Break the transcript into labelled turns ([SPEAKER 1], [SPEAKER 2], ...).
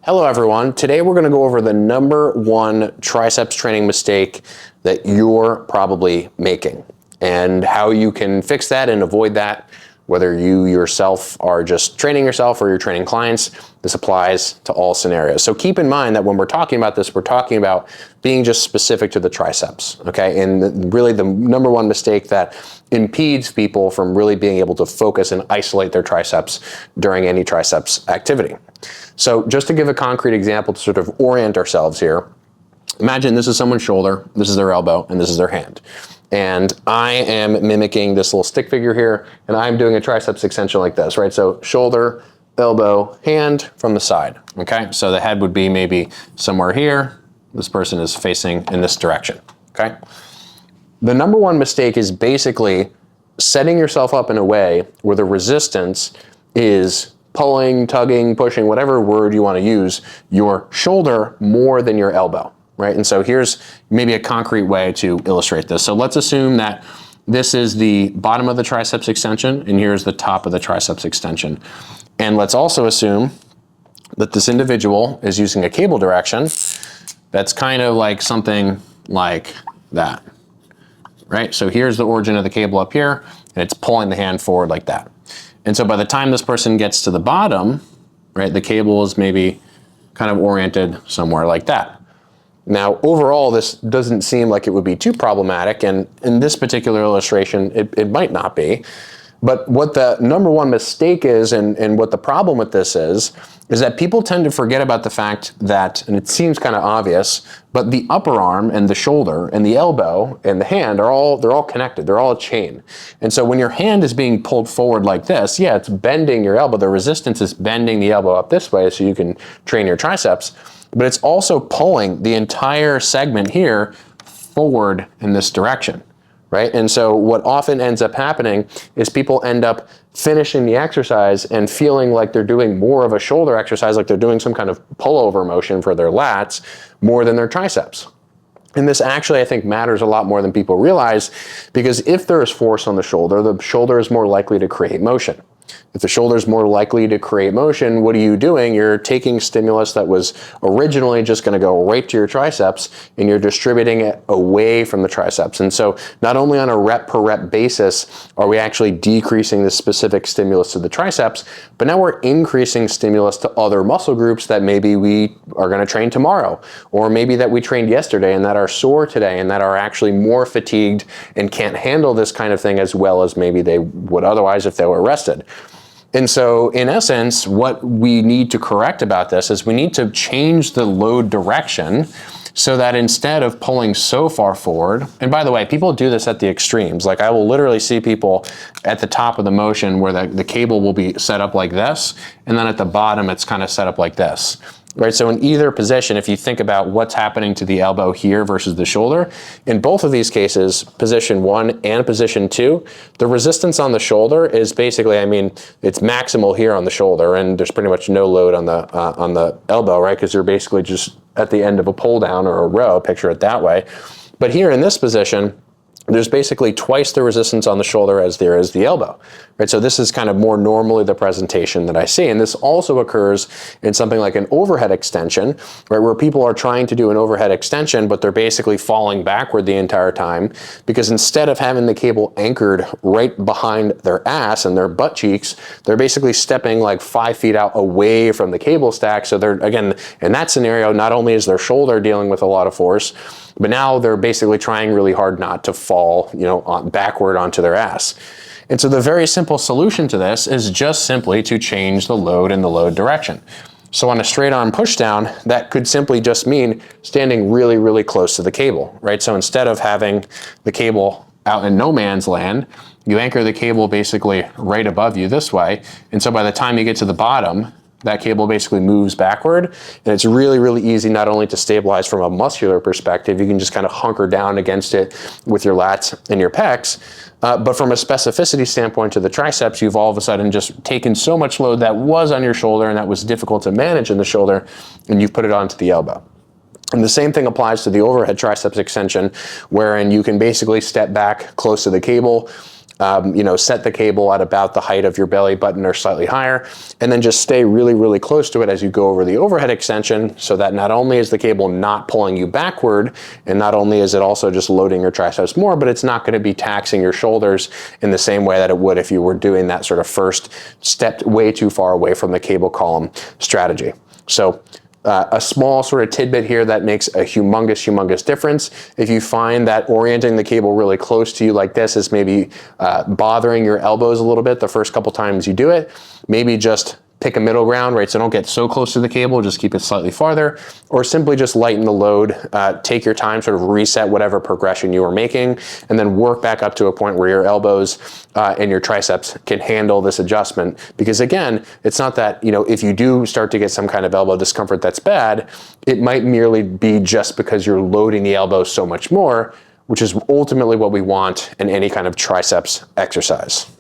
[SPEAKER 1] Hello everyone. Today we're going to go over the number one triceps training mistake that you're probably making and how you can fix that and avoid that, whether you yourself are just training yourself or you're training clients. This applies to all scenarios. So keep in mind that when we're talking about this, we're talking about being just specific to the triceps, okay? And really the number one mistake that impedes people from really being able to focus and isolate their triceps during any triceps activity. So just to give a concrete example to sort of orient ourselves here, imagine this is someone's shoulder, this is their elbow, and this is their hand. And I am mimicking this little stick figure here, and I'm doing a triceps extension like this, right? So shoulder, elbow, hand from the side, okay? So the head would be maybe somewhere here. This person is facing in this direction, okay? The number one mistake is basically setting yourself up in a way where the resistance is pulling, tugging, pushing, whatever word you want to use, your shoulder more than your elbow, right? And so here's maybe a concrete way to illustrate this. So let's assume that this is the bottom of the triceps extension and here's the top of the triceps extension. And let's also assume that this individual is using a cable direction that's kind of like something like that, right? So here's the origin of the cable up here and it's pulling the hand forward like that. And so by the time this person gets to the bottom, right, the cable is maybe kind of oriented somewhere like that. Now, overall, this doesn't seem like it would be too problematic, and in this particular illustration, it might not be. But what the number one mistake is, and what the problem with this is that people tend to forget about the fact that, and it seems kind of obvious, but the upper arm and the shoulder and the elbow and the hand they're all connected. They're all a chain. And so when your hand is being pulled forward like this, yeah, it's bending your elbow. The resistance is bending the elbow up this way so you can train your triceps, but it's also pulling the entire segment here forward in this direction. Right? And so what often ends up happening is people end up finishing the exercise and feeling like they're doing more of a shoulder exercise, like they're doing some kind of pullover motion for their lats more than their triceps. And this actually, I think, matters a lot more than people realize, because if there is force on the shoulder is more likely to create motion. If the shoulder is more likely to create motion, what are you doing? You're taking stimulus that was originally just going to go right to your triceps and you're distributing it away from the triceps. And so not only on a rep per rep basis are we actually decreasing the specific stimulus to the triceps, but now we're increasing stimulus to other muscle groups that maybe we are going to train tomorrow, or maybe that we trained yesterday and that are sore today and that are actually more fatigued and can't handle this kind of thing as well as maybe they would otherwise if they were rested. And so in essence, what we need to correct about this is we need to change the load direction so that instead of pulling so far forward, and by the way, people do this at the extremes. Like I will literally see people at the top of the motion where the cable will be set up like this, and then at the bottom it's kind of set up like this. Right, so in either position, if you think about what's happening to the elbow here versus the shoulder, in both of these cases, position 1 and position 2, the resistance on the shoulder is basically, I mean, it's maximal here on the shoulder, and there's pretty much no load on the elbow, right? Because you're basically just at the end of a pull down or a row, picture it that way. But here in this position, there's basically twice the resistance on the shoulder as there is the elbow, right? So this is kind of more normally the presentation that I see. And this also occurs in something like an overhead extension, right? Where people are trying to do an overhead extension, but they're basically falling backward the entire time because instead of having the cable anchored right behind their ass and their butt cheeks, they're basically stepping like 5 feet out away from the cable stack. So they're, again, in that scenario, not only is their shoulder dealing with a lot of force, but now they're basically trying really hard not to fall, backward onto their ass. And so the very simple solution to this is just simply to change the load and the load direction. So on a straight arm push down, that could simply just mean standing really, really close to the cable, right? So instead of having the cable out in no man's land, you anchor the cable basically right above you this way. And so by the time you get to the bottom, that cable basically moves backward, and it's really, really easy not only to stabilize from a muscular perspective, you can just kind of hunker down against it with your lats and your pecs, but from a specificity standpoint to the triceps, you've all of a sudden just taken so much load that was on your shoulder and that was difficult to manage in the shoulder, and you've put it onto the elbow. And the same thing applies to the overhead triceps extension, wherein you can basically step back close to the cable, set the cable at about the height of your belly button or slightly higher, and then just stay really, really close to it as you go over the overhead extension, so that not only is the cable not pulling you backward, and not only is it also just loading your triceps more, but it's not going to be taxing your shoulders in the same way that it would if you were doing that sort of first step way too far away from the cable column strategy. So a small sort of tidbit here that makes a humongous difference. If you find that orienting the cable really close to you like this is maybe bothering your elbows a little bit the first couple times you do it, maybe just pick a middle ground, right? So don't get so close to the cable, just keep it slightly farther, or simply just lighten the load, take your time, sort of reset whatever progression you were making, and then work back up to a point where your elbows and your triceps can handle this adjustment. Because again, it's not that, if you do start to get some kind of elbow discomfort that's bad, it might merely be just because you're loading the elbow so much more, which is ultimately what we want in any kind of triceps exercise.